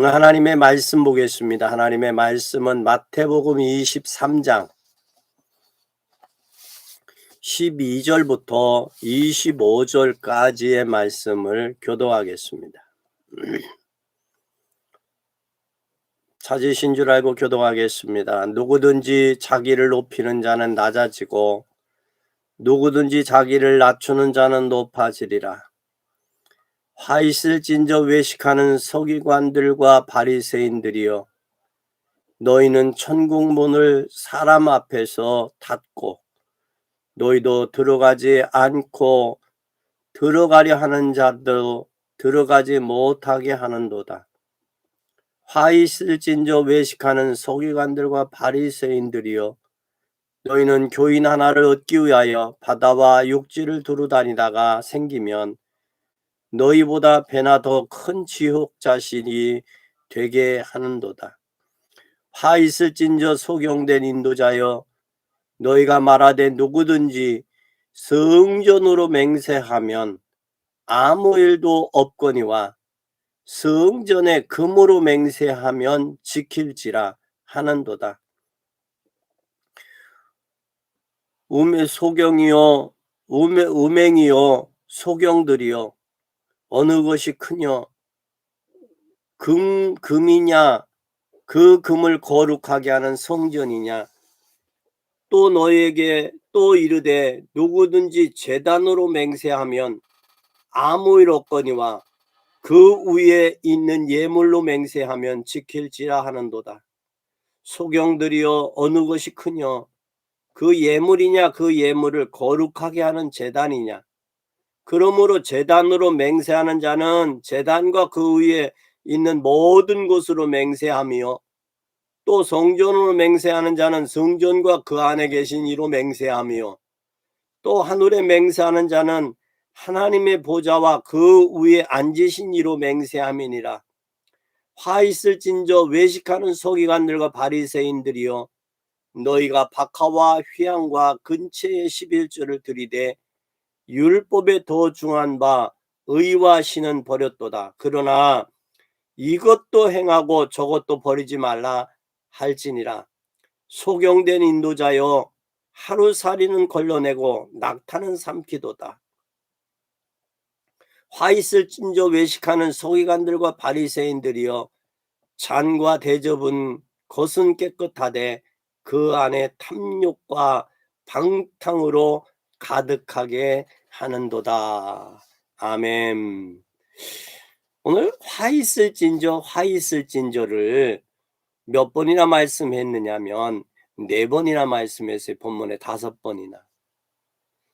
오늘 하나님의 말씀 보겠습니다. 하나님의 말씀은 마태복음 23장 12절부터 25절까지의 말씀을 교도하겠습니다. 찾으신 줄 알고 교도하겠습니다. 누구든지 자기를 높이는 자는 낮아지고 누구든지 자기를 낮추는 자는 높아지리라. 화 있을진저 외식하는 서기관들과 바리새인들이여, 너희는 천국 문을 사람 앞에서 닫고 너희도 들어가지 않고 들어가려 하는 자도 들어가지 못하게 하는도다. 화 있을진저 외식하는 서기관들과 바리새인들이여, 너희는 교인 하나를 얻기 위하여 바다와 육지를 두루 다니다가 생기면 너희보다 배나 더 큰 지옥 자신이 되게 하는도다. 화 있을진저 소경된 인도자여, 너희가 말하되 누구든지 성전으로 맹세하면 아무 일도 없거니와 성전에 금으로 맹세하면 지킬지라 하는도다. 소경이요, 음행이요, 소경들이요, 어느 것이 크냐? 금이냐? 그 금을 거룩하게 하는 성전이냐? 또 너희에게 또 이르되 누구든지 제단으로 맹세하면 아무 일 없거니와 그 위에 있는 예물로 맹세하면 지킬지라 하는도다. 소경들이여, 어느 것이 크냐? 그 예물이냐? 그 예물을 거룩하게 하는 제단이냐? 그러므로 제단으로 맹세하는 자는 제단과 그 위에 있는 모든 것으로 맹세하며, 또 성전으로 맹세하는 자는 성전과 그 안에 계신 이로 맹세하며, 또 하늘에 맹세하는 자는 하나님의 보좌와 그 위에 앉으신 이로 맹세함이니라. 화 있을진저 외식하는 서기관들과 바리새인들이여, 너희가 박하와 휘양과 근처의 11조를 들이되 율법에 더 중한 바 의와 신은 버렸도다. 그러나 이것도 행하고 저것도 버리지 말라 할지니라. 소경된 인도자여, 하루살이는 걸러내고 낙타는 삼키도다. 화 있을진저 외식하는 서기관들과 바리새인들이여, 잔과 대접은 겉은 깨끗하되 그 안에 탐욕과 방탕으로 가득하게 하는도다. 아멘. 오늘 화 있을진저를 몇 번이나 말씀했느냐면 4번이나 말씀했어요. 본문에 5번이나.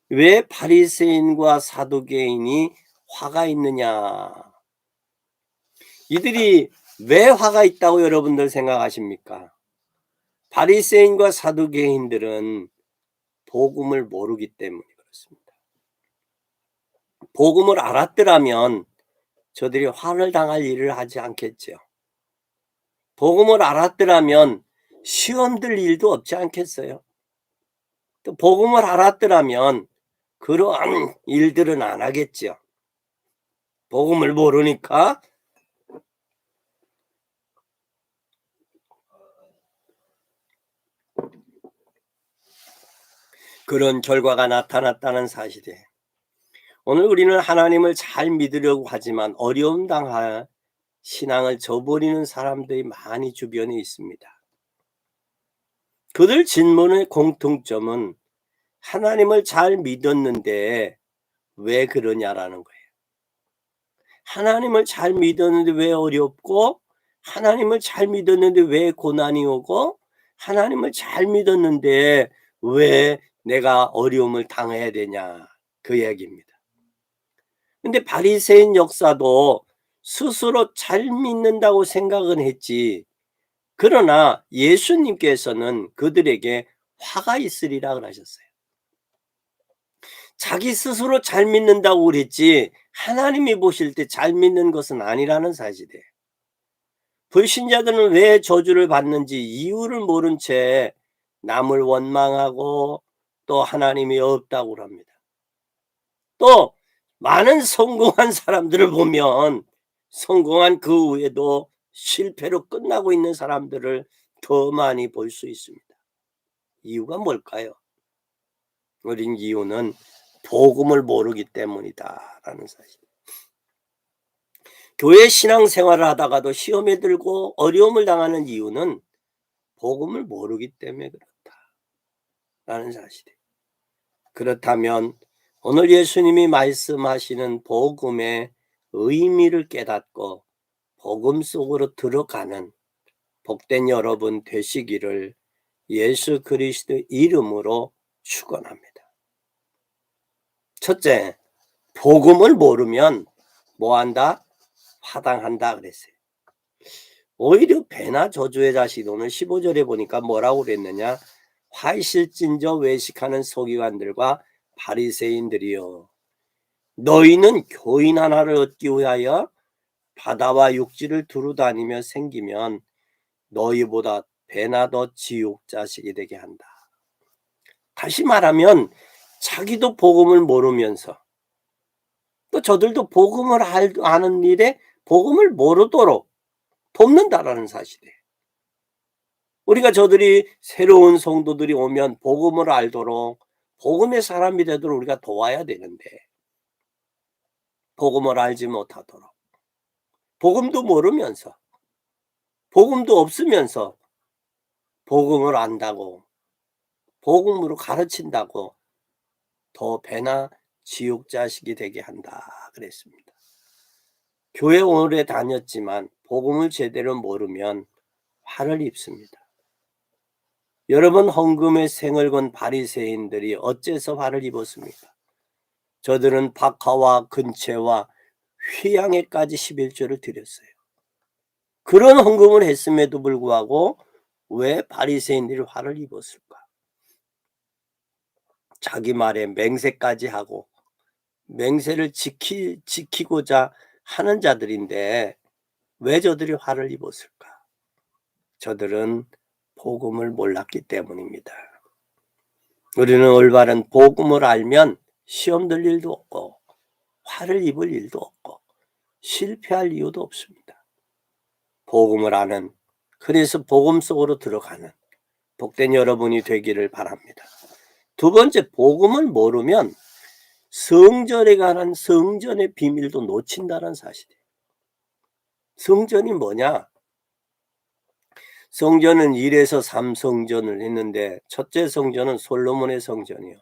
왜 바리새인과 사두개인이 화가 있느냐? 이들이 왜 화가 있다고 여러분들 생각하십니까? 바리새인과 사두개인들은 복음을 모르기 때문에 그렇습니다. 복음을 알았더라면 저들이 화를 당할 일을 하지 않겠죠. 복음을 알았더라면 시험 들 일도 없지 않겠어요. 또 복음을 알았더라면 그러한 일들은 안 하겠죠. 복음을 모르니까 그런 결과가 나타났다는 사실이에요. 오늘 우리는 하나님을 잘 믿으려고 하지만 어려움 당할 신앙을 저버리는 사람들이 많이 주변에 있습니다. 그들 질문의 공통점은 하나님을 잘 믿었는데 왜 그러냐라는 거예요. 하나님을 잘 믿었는데 왜 어렵고, 하나님을 잘 믿었는데 왜 고난이 오고, 하나님을 잘 믿었는데 왜 내가 어려움을 당해야 되냐, 그 얘기입니다. 근데 바리새인 역사도 스스로 잘 믿는다고 생각은 했지, 그러나 예수님께서는 그들에게 화가 있으리라 그러셨어요. 자기 스스로 잘 믿는다고 그랬지 하나님이 보실 때 잘 믿는 것은 아니라는 사실이에요. 불신자들은 왜 저주를 받는지 이유를 모른 채 남을 원망하고 또 하나님이 없다고 합니다. 또 많은 성공한 사람들을 보면 성공한 그 후에도 실패로 끝나고 있는 사람들을 더 많이 볼 수 있습니다. 이유가 뭘까요? 우린 이유는 복음을 모르기 때문이다라는 사실. 교회 신앙생활을 하다가도 시험에 들고 어려움을 당하는 이유는 복음을 모르기 때문에 그렇다라는 사실이에요. 그렇다면 오늘 예수님이 말씀하시는 복음의 의미를 깨닫고 복음 속으로 들어가는 복된 여러분 되시기를 예수 그리스도의 이름으로 축원합니다. 첫째, 복음을 모르면 뭐한다? 화당한다 그랬어요. 오히려 배나 저주의 자식, 오늘 15절에 보니까 뭐라고 그랬느냐? 화실진저 외식하는 서기관들과 바리새인들이여, 너희는 교인 하나를 얻기 위하여 바다와 육지를 두루다니며 생기면 너희보다 배나 더 지옥 자식이 되게 한다. 다시 말하면 자기도 복음을 모르면서 또 저들도 복음을 아는 일에 복음을 모르도록 돕는다라는 사실이에요. 우리가 저들이 새로운 성도들이 오면 복음을 알도록 복음의 사람이 되도록 우리가 도와야 되는데 복음을 알지 못하도록 복음도 모르면서 복음도 없으면서 복음을 안다고 복음으로 가르친다고 더 배나 지옥 자식이 되게 한다 그랬습니다. 교회 오래 다녔지만 복음을 제대로 모르면 화를 입습니다. 여러분, 헌금에 생을 건 바리새인들이 어째서 화를 입었습니까? 저들은 박하와 근채와 휘양에까지 11조를 드렸어요. 그런 헌금을 했음에도 불구하고 왜 바리새인들이 화를 입었을까? 자기 말에 맹세까지 하고 맹세를 지키고자 하는 자들인데 왜 저들이 화를 입었을까? 저들은 복음을 몰랐기 때문입니다. 우리는 올바른 복음을 알면 시험 들 일도 없고 화를 입을 일도 없고 실패할 이유도 없습니다. 복음을 아는, 그래서 복음 속으로 들어가는 복된 여러분이 되기를 바랍니다. 두 번째, 복음을 모르면 성전에 관한 성전의 비밀도 놓친다는 사실이에요. 성전이 뭐냐? 성전은 1에서 3성전을 했는데 첫째 성전은 솔로몬의 성전이요.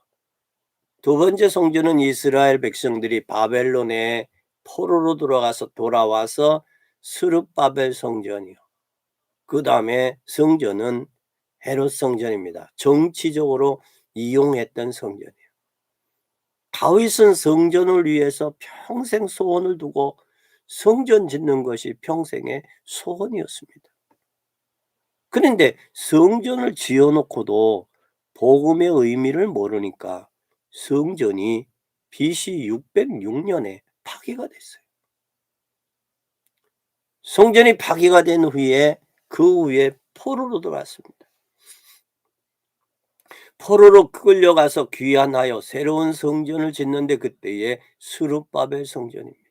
두 번째 성전은 이스라엘 백성들이 바벨론에 포로로 돌아와서 스룹바벨 성전이요. 그 다음에 성전은 헤롯 성전입니다. 정치적으로 이용했던 성전이에요. 다윗은 성전을 위해서 평생 소원을 두고 성전 짓는 것이 평생의 소원이었습니다. 그런데 성전을 지어놓고도 복음의 의미를 모르니까 성전이 BC 606년에 파괴가 됐어요. 성전이 파괴가 된 후에 그 후에 포로로 들어왔습니다. 포로로 끌려가서 귀환하여 새로운 성전을 짓는데 그때의 스룹바벨 성전입니다.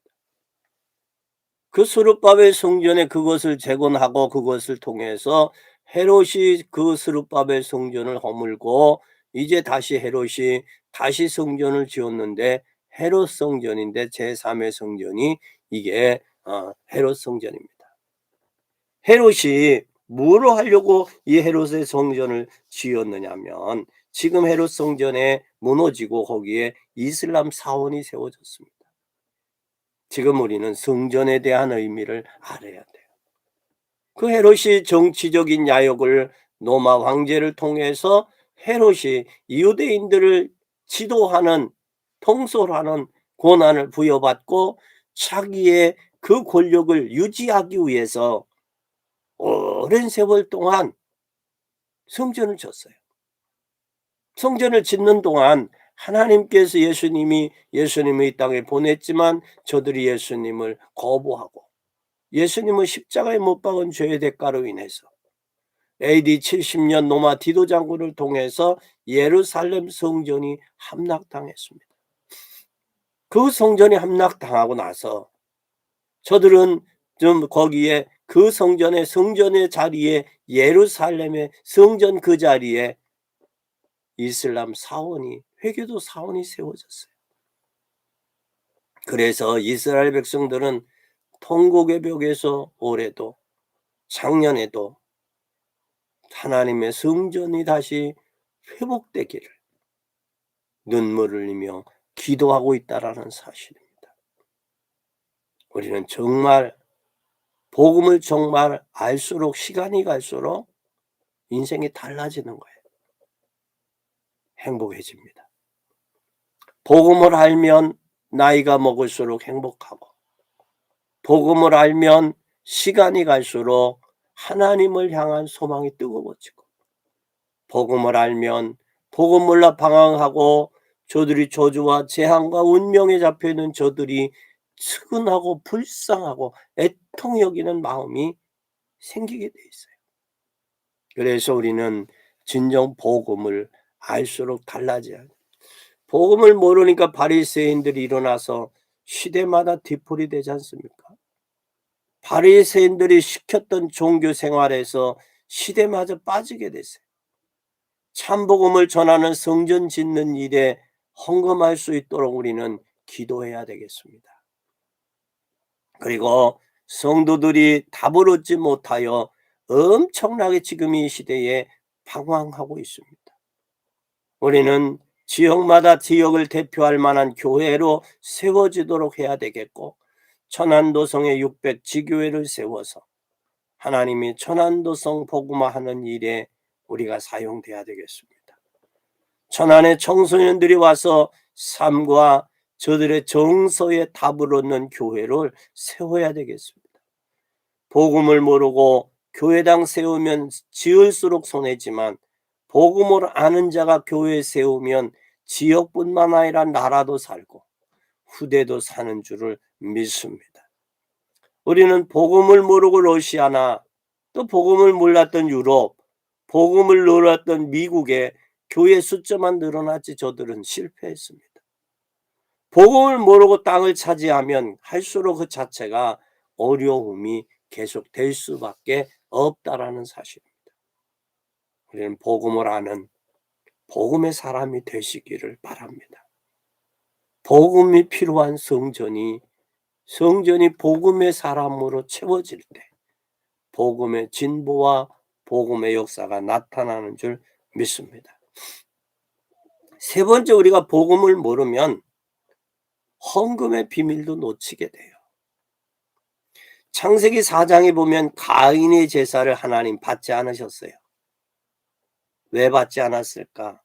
그 스룹바벨 성전에 그것을 재건하고 그것을 통해서 헤롯이 그 스룹바벨 성전을 허물고 이제 다시 헤롯이 다시 성전을 지었는데 헤롯 성전인데 제3의 성전이 이게 헤롯 성전입니다. 헤롯이 뭐로 하려고 이 헤롯의 성전을 지었느냐면 지금 헤롯 성전에 무너지고 거기에 이슬람 사원이 세워졌습니다. 지금 우리는 성전에 대한 의미를 알아야 돼요. 그 헤롯이 정치적인 야욕을 로마 황제를 통해서 헤롯이 유대인들을 지도하는 통솔하는 권한을 부여받고 자기의 그 권력을 유지하기 위해서 오랜 세월 동안 성전을 졌어요. 성전을 짓는 동안 하나님께서 예수님을 이 땅에 보냈지만 저들이 예수님을 거부하고 예수님은 십자가에 못 박은 죄의 대가로 인해서 AD 70년 로마 디도 장군을 통해서 예루살렘 성전이 함락당했습니다. 그 성전이 함락당하고 나서 저들은 좀 거기에 그 성전의 자리에, 예루살렘의 성전 그 자리에 이슬람 사원이, 회교도 사원이 세워졌어요. 그래서 이스라엘 백성들은 통곡의 벽에서 올해도, 작년에도 하나님의 성전이 다시 회복되기를 눈물을 흘리며 기도하고 있다라는 사실입니다. 우리는 정말 복음을 정말 알수록, 시간이 갈수록 인생이 달라지는 거예요. 행복해집니다. 복음을 알면 나이가 먹을수록 행복하고, 복음을 알면 시간이 갈수록 하나님을 향한 소망이 뜨거워지고, 복음을 알면 복음 몰라 방황하고 저들이 저주와 재앙과 운명에 잡혀있는 저들이 측은하고 불쌍하고 애통히 여기는 마음이 생기게 돼 있어요. 그래서 우리는 진정 복음을 알수록 달라져야 돼요. 복음을 모르니까 바리새인들이 일어나서 시대마다 뒤풀이 되지 않습니까? 바리새인들이 시켰던 종교 생활에서 시대마저 빠지게 됐어요. 참복음을 전하는 성전 짓는 일에 헌금할 수 있도록 우리는 기도해야 되겠습니다. 그리고 성도들이 답을 얻지 못하여 엄청나게 지금 이 시대에 방황하고 있습니다. 우리는 지역마다 지역을 대표할 만한 교회로 세워지도록 해야 되겠고, 천안도성에 600지교회를 세워서 하나님이 천안도성 복음화하는 일에 우리가 사용돼야 되겠습니다. 천안의 청소년들이 와서 삶과 저들의 정서에 답을 얻는 교회를 세워야 되겠습니다. 복음을 모르고 교회당 세우면 지을수록 손해지만, 복음을 아는 자가 교회 세우면 지역뿐만 아니라 나라도 살고 후대도 사는 줄을 믿습니다. 우리는 복음을 모르고 러시아나 또 복음을 몰랐던 유럽, 복음을 몰랐던 미국에 교회 숫자만 늘어났지 저들은 실패했습니다. 복음을 모르고 땅을 차지하면 할수록 그 자체가 어려움이 계속될 수밖에 없다라는 사실입니다. 우리는 복음을 아는 복음의 사람이 되시기를 바랍니다. 복음이 필요한 성전이 복음의 사람으로 채워질 때 복음의 진보와 복음의 역사가 나타나는 줄 믿습니다. 세 번째, 우리가 복음을 모르면 헌금의 비밀도 놓치게 돼요. 창세기 4장에 보면 가인의 제사를 하나님 받지 않으셨어요. 왜 받지 않았을까?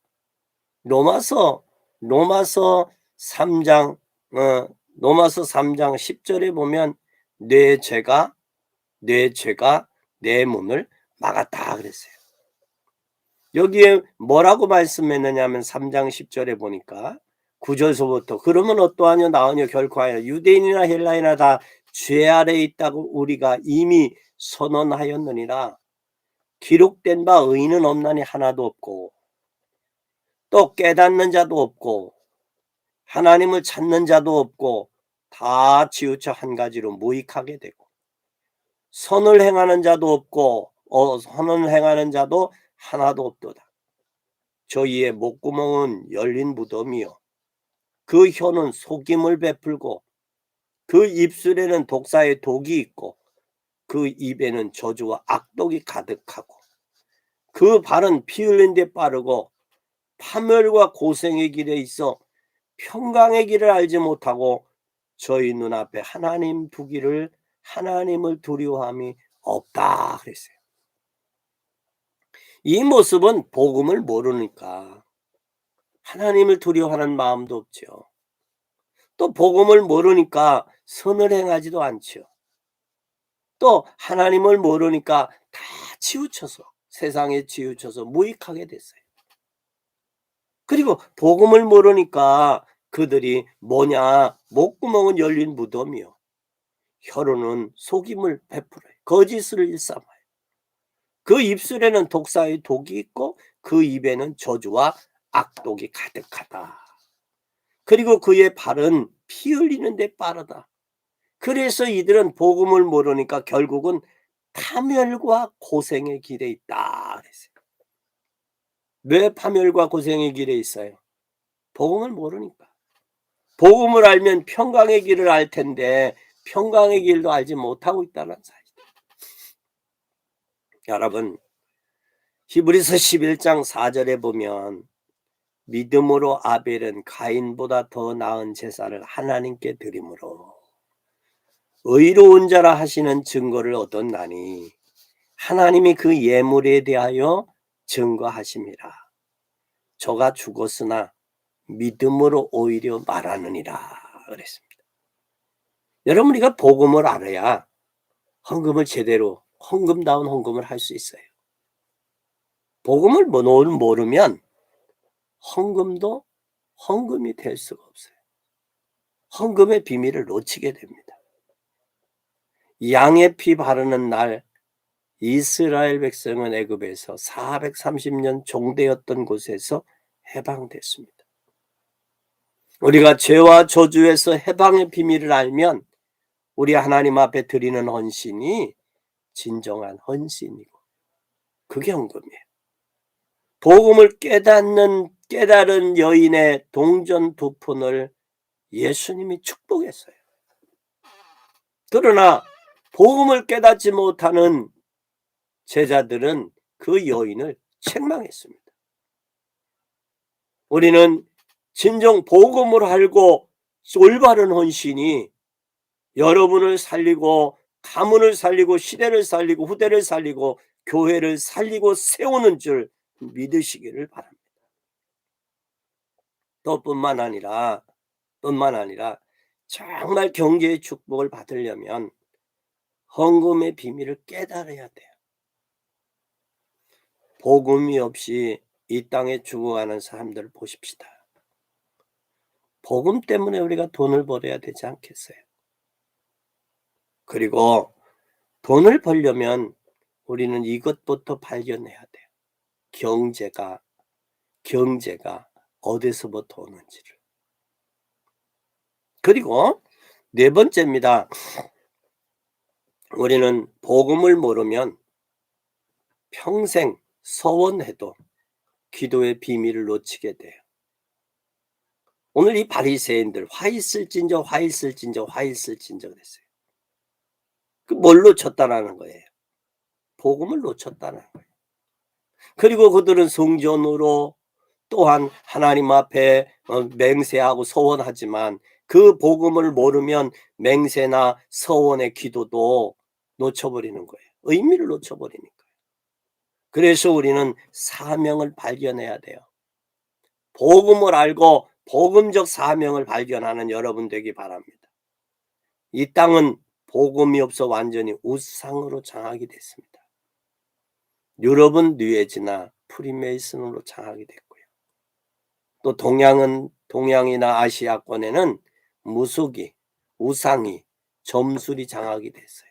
로마서 3장 10절에 보면 내 죄가 내 문을 막았다 그랬어요. 여기에 뭐라고 말씀했느냐 하면 3장 10절에 보니까 9절서부터 그러면 어떠하냐 나으냐 결코 하여 유대인이나 헬라인이나 다 죄 아래에 있다고 우리가 이미 선언하였느니라. 기록된 바 의인은 없나니 하나도 없고 또 깨닫는 자도 없고 하나님을 찾는 자도 없고 다 치우쳐 한 가지로 무익하게 되고 선을 행하는 자도 없고 선을 행하는 자도 하나도 없도다. 저희의 목구멍은 열린 무덤이요 그 혀는 속임을 베풀고 그 입술에는 독사의 독이 있고 그 입에는 저주와 악독이 가득하고 그 발은 피 흘린 데 빠르고 파멸과 고생의 길에 있어 평강의 길을 알지 못하고 저희 눈앞에 하나님을 두려워함이 없다 그랬어요. 이 모습은 복음을 모르니까 하나님을 두려워하는 마음도 없죠. 또 복음을 모르니까 선을 행하지도 않죠. 또 하나님을 모르니까 다 치우쳐서 세상에 치우쳐서 무익하게 됐어요. 그리고 복음을 모르니까 그들이 뭐냐, 목구멍은 열린 무덤이요 혀로는 속임을 베풀어요. 거짓을 일삼아요. 그 입술에는 독사의 독이 있고 그 입에는 저주와 악독이 가득하다. 그리고 그의 발은 피 흘리는 데 빠르다. 그래서 이들은 복음을 모르니까 결국은 파멸과 고생의 길에 있다 그랬어요. 왜 파멸과 고생의 길에 있어요? 복음을 모르니까. 복음을 알면 평강의 길을 알 텐데 평강의 길도 알지 못하고 있다는 사실. 여러분, 히브리서 11장 4절에 보면 믿음으로 아벨은 가인보다 더 나은 제사를 하나님께 드림으로 의로운 자라 하시는 증거를 얻었나니 하나님이 그 예물에 대하여 증거하심이라. 저가 죽었으나 믿음으로 오히려 말하느니라 그랬습니다. 여러분, 우리가 복음을 알아야 헌금을 제대로 헌금다운 헌금을 할 수 있어요. 복음을 모르면 헌금도 헌금이 될 수가 없어요. 헌금의 비밀을 놓치게 됩니다. 양의 피 바르는 날 이스라엘 백성은 애굽에서 430년 종되었던 곳에서 해방됐습니다. 우리가 죄와 저주에서 해방의 비밀을 알면 우리 하나님 앞에 드리는 헌신이 진정한 헌신이고 그게 헌금이에요. 복음을 깨달은 여인의 동전 2푼을 예수님이 축복했어요. 그러나 복음을 깨닫지 못하는 제자들은 그 여인을 책망했습니다. 우리는 진정 복음을 알고 올바른 헌신이 여러분을 살리고 가문을 살리고 시대를 살리고 후대를 살리고 교회를 살리고 세우는 줄 믿으시기를 바랍니다. 뿐만 아니라 정말 경제의 축복을 받으려면 헌금의 비밀을 깨달아야 돼요. 복음이 없이 이 땅에 죽어가는 사람들을 보십시다. 복음 때문에 우리가 돈을 벌어야 되지 않겠어요? 그리고 돈을 벌려면 우리는 이것부터 발견해야 돼요. 경제가 어디서부터 오는지를. 그리고 네 번째입니다. 우리는 복음을 모르면 평생 서원해도 기도의 비밀을 놓치게 돼요. 오늘 이 바리새인들 화 있을진저 그랬어요. 그 뭘 놓쳤다라는 거예요? 복음을 놓쳤다는 거예요. 그리고 그들은 성전으로 또한 하나님 앞에 맹세하고 서원하지만 그 복음을 모르면 맹세나 서원의 기도도 놓쳐버리는 거예요. 의미를 놓쳐버리니까요. 그래서 우리는 사명을 발견해야 돼요. 복음을 알고 복음적 사명을 발견하는 여러분 되기 바랍니다. 이 땅은 복음이 없어 완전히 우상으로 장악이 됐습니다. 유럽은 뉴에지나 프리메이슨으로 장악이 됐고요. 또 동양이나 아시아권에는 무속이, 우상이, 점술이 장악이 됐어요.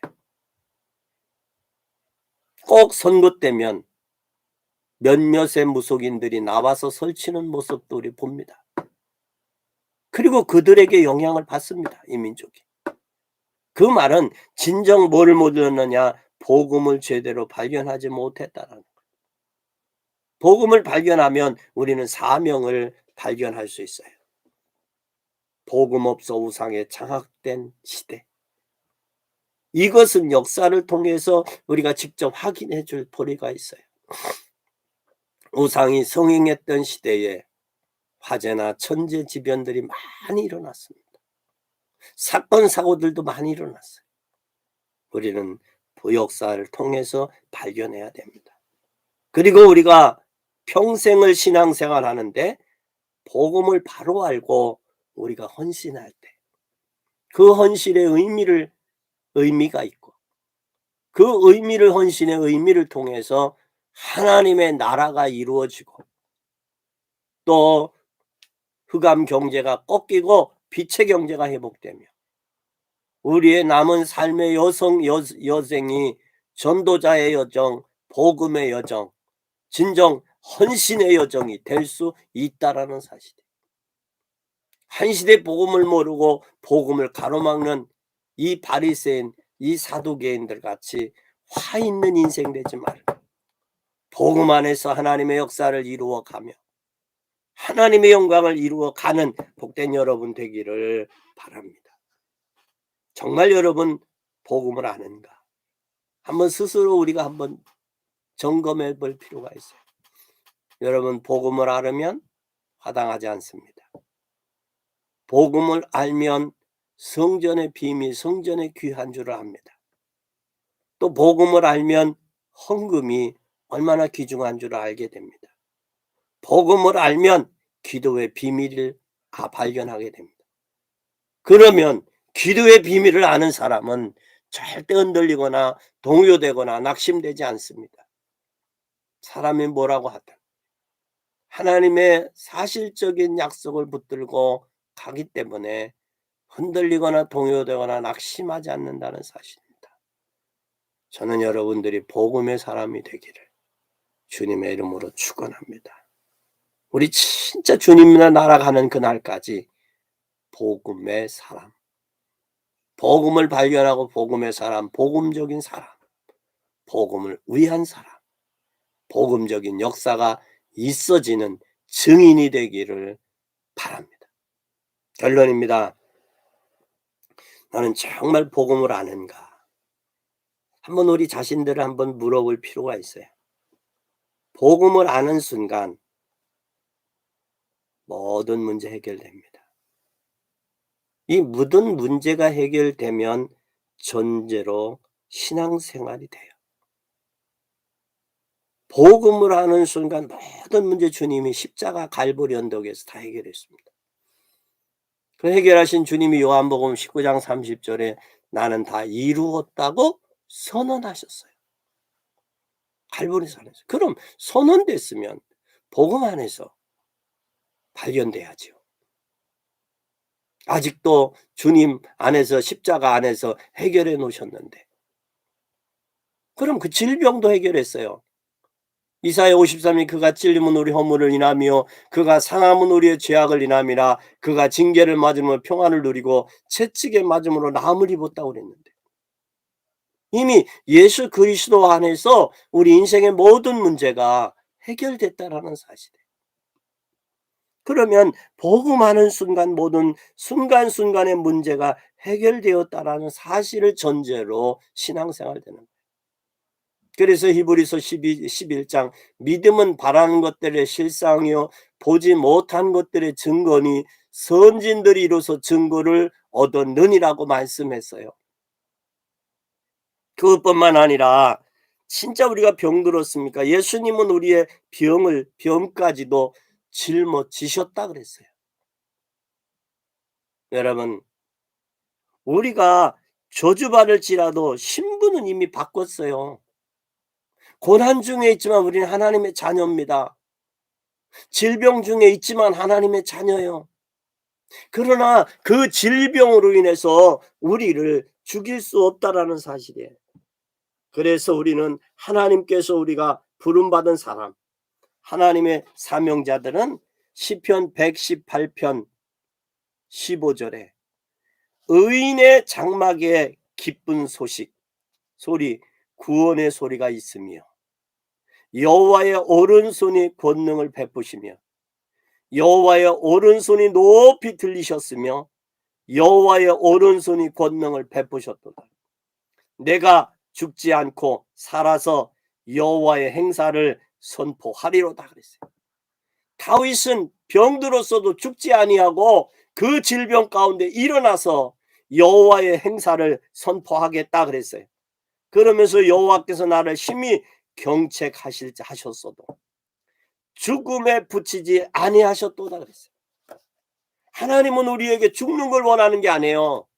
꼭 선거 때면 몇몇의 무속인들이 나와서 설치는 모습도 우리 봅니다. 그리고 그들에게 영향을 받습니다. 이 민족이. 그 말은 진정 뭘 모르느냐? 복음을 제대로 발견하지 못했다는 거예요. 복음을 발견하면 우리는 사명을 발견할 수 있어요. 복음 없어 우상에 장악된 시대. 이것은 역사를 통해서 우리가 직접 확인해 줄 도리가 있어요. 우상이 성행했던 시대에 화재나 천재지변들이 많이 일어났습니다. 사건 사고들도 많이 일어났어요. 우리는 그 역사를 통해서 발견해야 됩니다. 그리고 우리가 평생을 신앙생활 하는데 복음을 바로 알고 우리가 헌신할 때 그 헌신의 의미가 있고 그 의미를 헌신의 의미를 통해서 하나님의 나라가 이루어지고 또 흑암 경제가 꺾이고 빛의 경제가 회복되며 우리의 남은 삶의 여생이 전도자의 여정, 복음의 여정, 진정 헌신의 여정이 될 수 있다라는 사실이에요. 한 시대 복음을 모르고 복음을 가로막는 이 바리새인, 이 사두개인들 같이 화 있는 인생 되지 말고 복음 안에서 하나님의 역사를 이루어가며 하나님의 영광을 이루어가는 복된 여러분 되기를 바랍니다. 정말 여러분 복음을 아는가? 한번 스스로 우리가 한번 점검해 볼 필요가 있어요. 여러분 복음을 알으면 화당하지 않습니다. 복음을 알면 성전의 비밀, 성전의 귀한 줄을 압니다. 또 복음을 알면 헌금이 얼마나 귀중한 줄을 알게 됩니다. 복음을 알면 기도의 비밀을 발견하게 됩니다. 그러면 기도의 비밀을 아는 사람은 절대 흔들리거나 동요되거나 낙심되지 않습니다. 사람이 뭐라고 하든 하나님의 사실적인 약속을 붙들고 가기 때문에 흔들리거나 동요되거나 낙심하지 않는다는 사실입니다. 저는 여러분들이 복음의 사람이 되기를 주님의 이름으로 축원합니다. 우리 진짜 주님이나 날아가는 그날까지 복음의 사람, 복음을 발견하고 복음의 사람, 복음적인 사람, 복음을 위한 사람, 복음적인 역사가 있어지는 증인이 되기를 바랍니다. 결론입니다. 나는 정말 복음을 아는가? 한번 우리 자신들을 한번 물어볼 필요가 있어요. 복음을 아는 순간 모든 문제 해결됩니다. 이 모든 문제가 해결되면 전제로 신앙생활이 돼요. 복음을 아는 순간 모든 문제 주님이 십자가 갈보리 언덕에서 다 해결했습니다. 그 해결하신 주님이 요한복음 19장 30절에 나는 다 이루었다고 선언하셨어요. 갈보리 산에서. 그럼 선언됐으면 복음 안에서 발견돼야죠. 아직도 주님 안에서 십자가 안에서 해결해 놓으셨는데 그럼 그 질병도 해결했어요. 이사야 53이 그가 찔림은 우리 허물을 인하며 그가 상함은 우리의 죄악을 인함이라 그가 징계를 맞으며 평안을 누리고 채찍에 맞음으로 나음을 입었다고 그랬는데 이미 예수 그리스도 안에서 우리 인생의 모든 문제가 해결됐다라는 사실이에요. 그러면 복음하는 순간 모든 순간순간의 문제가 해결되었다라는 사실을 전제로 신앙생활 되는 거예요. 그래서 히브리서 11장 믿음은 바라는 것들의 실상이요 보지 못한 것들의 증거니 선진들이 이로써 증거를 얻었느니라고 말씀했어요. 그것뿐만 아니라 진짜 우리가 병들었습니까? 예수님은 우리의 병까지도 짊어지셨다 그랬어요. 여러분 우리가 저주받을지라도 신분은 이미 바꿨어요. 고난 중에 있지만 우리는 하나님의 자녀입니다. 질병 중에 있지만 하나님의 자녀예요. 그러나 그 질병으로 인해서 우리를 죽일 수 없다라는 사실이에요. 그래서 우리는 하나님께서 우리가 부름받은 사람, 하나님의 사명자들은 시편 118편 15절에 의인의 장막에 기쁜 소리 구원의 소리가 있으며 여호와의 오른손이 권능을 베푸시며 여호와의 오른손이 높이 들리셨으며 여호와의 오른손이 권능을 베푸셨도다. 내가 죽지 않고 살아서 여호와의 행사를 선포하리로다 그랬어요. 다윗은 병들었어도 죽지 아니하고 그 질병 가운데 일어나서 여호와의 행사를 선포하겠다 그랬어요. 그러면서 여호와께서 나를 심히 경책하셨어도 죽음에 붙이지 아니하셨도다 그랬어요. 하나님은 우리에게 죽는 걸 원하는 게 아니에요.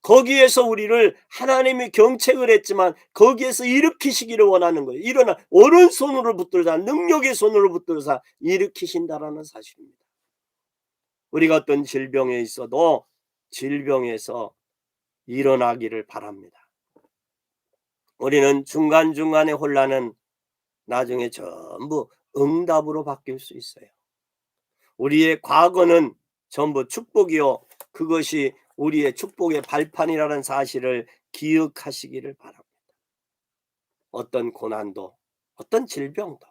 거기에서 우리를 하나님이 경책을 했지만 거기에서 일으키시기를 원하는 거예요. 일어나 오른손으로 붙들자 능력의 손으로 붙들어서 일으키신다라는 사실입니다. 우리가 어떤 질병에 있어도 질병에서 일어나기를 바랍니다. 우리는 중간중간의 혼란은 나중에 전부 응답으로 바뀔 수 있어요. 우리의 과거는 전부 축복이요 그것이 우리의 축복의 발판이라는 사실을 기억하시기를 바랍니다. 어떤 고난도, 어떤 질병도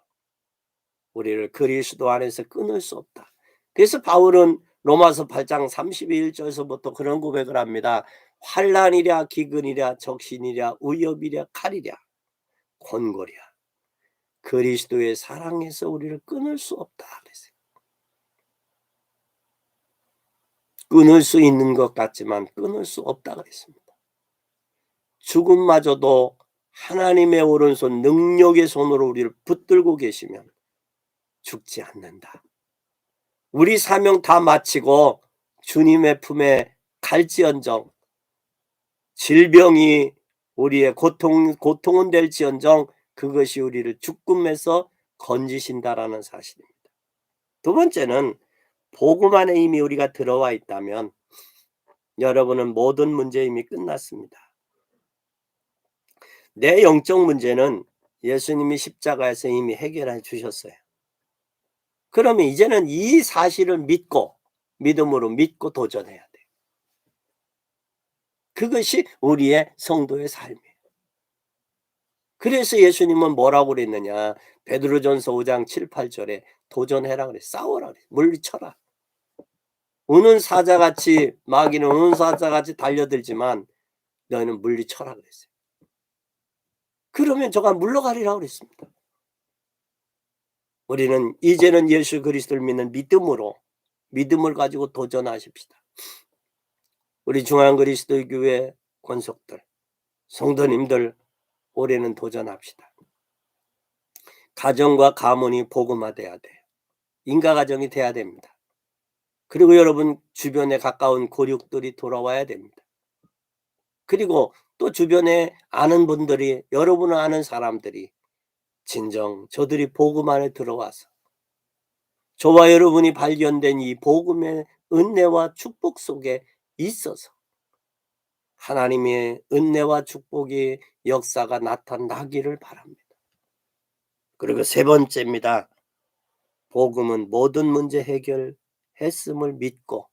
우리를 그리스도 안에서 끊을 수 없다. 그래서 바울은 로마서 8장 31절에서부터 그런 고백을 합니다. 환난이랴 기근이랴 적신이랴 위협이랴 칼이랴 권고랴 그리스도의 사랑에서 우리를 끊을 수 없다 그랬어요. 끊을 수 있는 것 같지만 끊을 수 없다 그랬습니다. 죽음마저도 하나님의 오른손 능력의 손으로 우리를 붙들고 계시면 죽지 않는다. 우리 사명 다 마치고 주님의 품에 갈지언정 질병이 우리의 고통은 될지언정 그것이 우리를 죽음에서 건지신다라는 사실입니다. 두 번째는 복음 안에 이미 우리가 들어와 있다면 여러분은 모든 문제 이미 끝났습니다. 내 영적 문제는 예수님이 십자가에서 이미 해결해 주셨어요. 그러면 이제는 이 사실을 믿음으로 믿고 도전해야 돼요. 그것이 우리의 성도의 삶이에요. 그래서 예수님은 뭐라고 그랬느냐. 베드로전서 5장 7, 8절에 도전해라 그래. 싸워라 그래. 물리쳐라. 우는 사자같이 마귀는 우는 사자같이 달려들지만 너희는 물리쳐라 그랬어요. 그러면 저가 물러가리라 그랬습니다. 우리는 이제는 예수 그리스도를 믿는 믿음을 가지고 도전하십시다. 우리 중앙그리스도 교회 권속들, 성도님들 올해는 도전합시다. 가정과 가문이 복음화돼야 돼요. 인가가정이 돼야 됩니다. 그리고 여러분 주변에 가까운 고륙들이 돌아와야 됩니다. 그리고 또 주변에 아는 분들이 여러분을 아는 사람들이 진정 저들이 복음 안에 들어와서 저와 여러분이 발견된 이 복음의 은혜와 축복 속에 있어서 하나님의 은혜와 축복의 역사가 나타나기를 바랍니다. 그리고 세 번째입니다. 복음은 모든 문제 해결했음을 믿고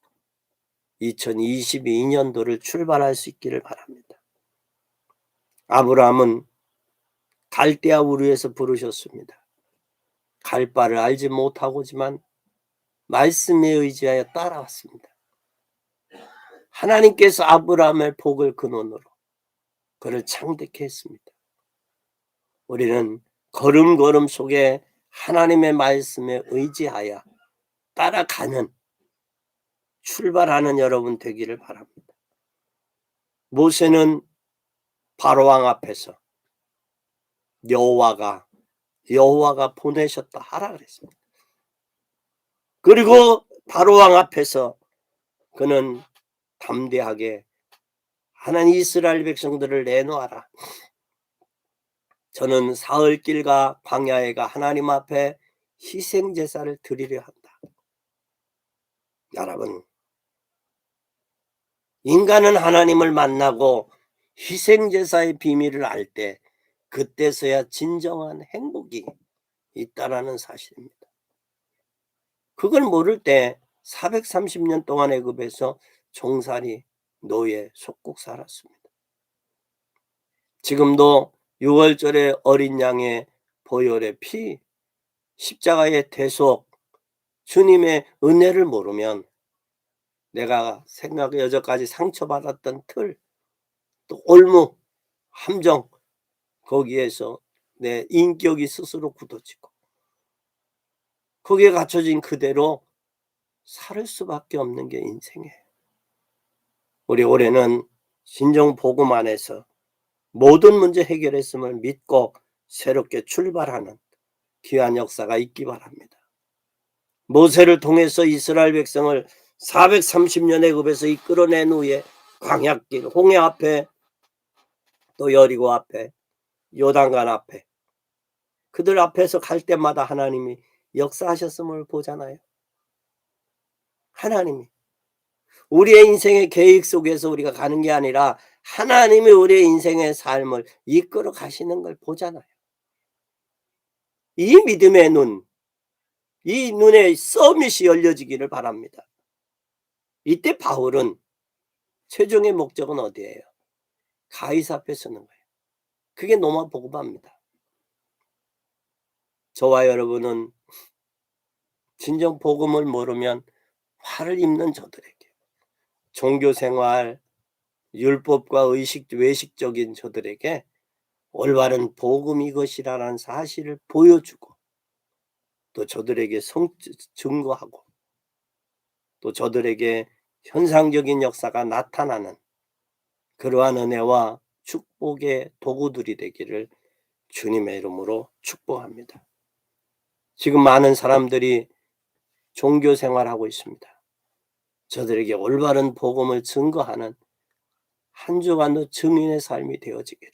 2022년도를 출발할 수 있기를 바랍니다. 아브라함은 갈대아 우르에서 부르셨습니다. 갈 바를 알지 못하고지만 말씀에 의지하여 따라왔습니다. 하나님께서 아브라함의 복을 근원으로 그를 창대케 했습니다. 우리는 걸음걸음 속에 하나님의 말씀에 의지하여 따라가는 출발하는 여러분 되기를 바랍니다. 모세는 바로왕 앞에서 여호와가 보내셨다 하라 그랬습니다. 그리고 바로왕 앞에서 그는 담대하게 하나님 이스라엘 백성들을 내놓아라. 저는 사흘길과 광야에 가 하나님 앞에 희생제사를 드리려 한다. 여러분, 인간은 하나님을 만나고 희생제사의 비밀을 알 때 그때서야 진정한 행복이 있다라는 사실입니다. 그걸 모를 때 430년 동안 애굽에서 종살이 노예 속국 살았습니다. 지금도 6월절에 어린 양의 보혈의 피, 십자가의 대속, 주님의 은혜를 모르면 내가 생각에 여태까지 상처받았던 틀, 또 올무, 함정, 거기에서 내 인격이 스스로 굳어지고 거기에 갇혀진 그대로 살 수밖에 없는 게 인생이에요. 우리 올해는 진정 복음 안에서 모든 문제 해결했음을 믿고 새롭게 출발하는 귀한 역사가 있기 바랍니다. 모세를 통해서 이스라엘 백성을 430년 애굽에서 이끌어낸 후에 광야길, 홍해 앞에 또 여리고 앞에 요단강 앞에 그들 앞에서 갈 때마다 하나님이 역사하셨음을 보잖아요. 하나님이 우리의 인생의 계획 속에서 우리가 가는 게 아니라 하나님이 우리의 인생의 삶을 이끌어 가시는 걸 보잖아요. 이 믿음의 눈, 이 눈의 서밋이 열려지기를 바랍니다. 이때 바울은 최종의 목적은 어디예요? 가이사 앞에 서는 거예요. 그게 로마 복음화입니다. 저와 여러분은 진정 복음을 모르면 화를 입는 저들에게, 종교생활, 율법과 의식 외식적인 저들에게 올바른 복음이 이것이라는 사실을 보여주고, 또 저들에게 증거하고, 또 저들에게 현상적인 역사가 나타나는 그러한 은혜와 축복의 도구들이 되기를 주님의 이름으로 축복합니다. 지금 많은 사람들이 종교 생활하고 있습니다. 저들에게 올바른 복음을 증거하는 한 주간도 증인의 삶이 되어지기를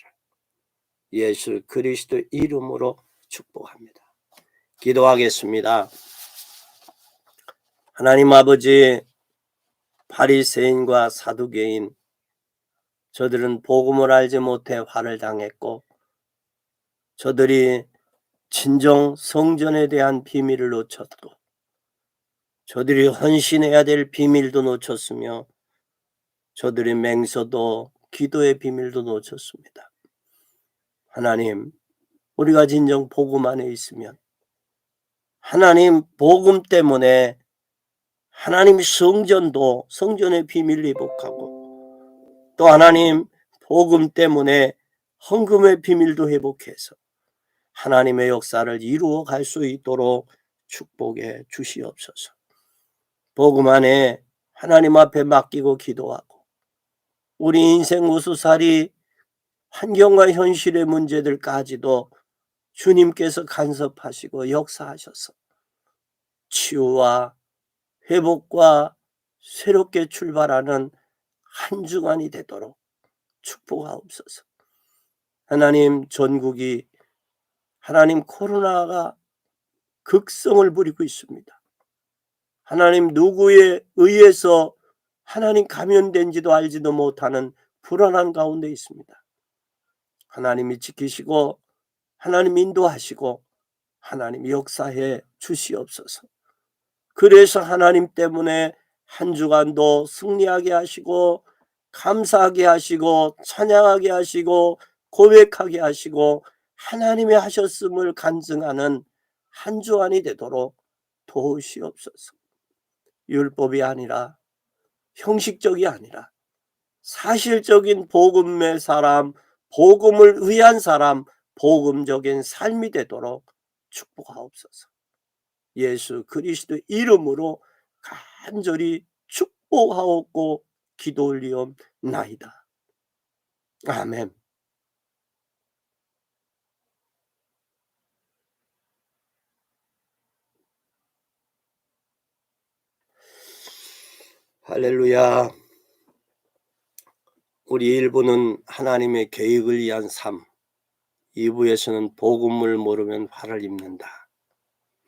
예수 그리스도 이름으로 축복합니다. 기도하겠습니다. 하나님 아버지, 바리새인과 사두개인, 저들은 복음을 알지 못해 화를 당했고, 저들이 진정 성전에 대한 비밀을 놓쳤고, 저들이 헌신해야 될 비밀도 놓쳤으며, 저들의 맹서도 기도의 비밀도 놓쳤습니다. 하나님, 우리가 진정 복음 안에 있으면 하나님 복음 때문에 하나님 성전의 비밀을 회복하고, 또 하나님 복음 때문에 헌금의 비밀도 회복해서 하나님의 역사를 이루어 갈 수 있도록 축복해 주시옵소서. 복음 안에 하나님 앞에 맡기고 기도하고, 우리 인생 우수살이 환경과 현실의 문제들까지도 주님께서 간섭하시고 역사하셔서 치유와 회복과 새롭게 출발하는 한 주간이 되도록 축복하옵소서. 하나님, 전국이 하나님 코로나가 극성을 부리고 있습니다. 하나님, 누구에 의해서 하나님 감염된지도 알지도 못하는 불안한 가운데 있습니다. 하나님이 지키시고 하나님 인도하시고 하나님 역사해 주시옵소서. 그래서 하나님 때문에 한 주간도 승리하게 하시고, 감사하게 하시고, 찬양하게 하시고, 고백하게 하시고, 하나님의 하셨음을 간증하는 한 주간이 되도록 도우시옵소서. 율법이 아니라, 형식적이 아니라 사실적인 복음의 사람, 복음을 위한 사람, 복음적인 삶이 되도록 축복하옵소서. 예수 그리스도 이름으로 간절히 축복하옵고 기도 올리옵나이다. 아멘. 할렐루야. 우리 1부는 하나님의 계획을 위한 삶, 2부에서는 복음을 모르면 화를 입는다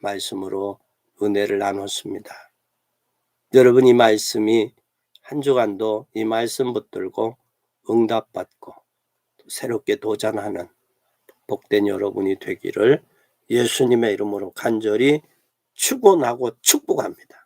말씀으로 은혜를 나눴습니다. 여러분, 이 말씀이 한 주간도 이 말씀 붙들고 응답받고 새롭게 도전하는 복된 여러분이 되기를 예수님의 이름으로 간절히 축원하고 축복합니다.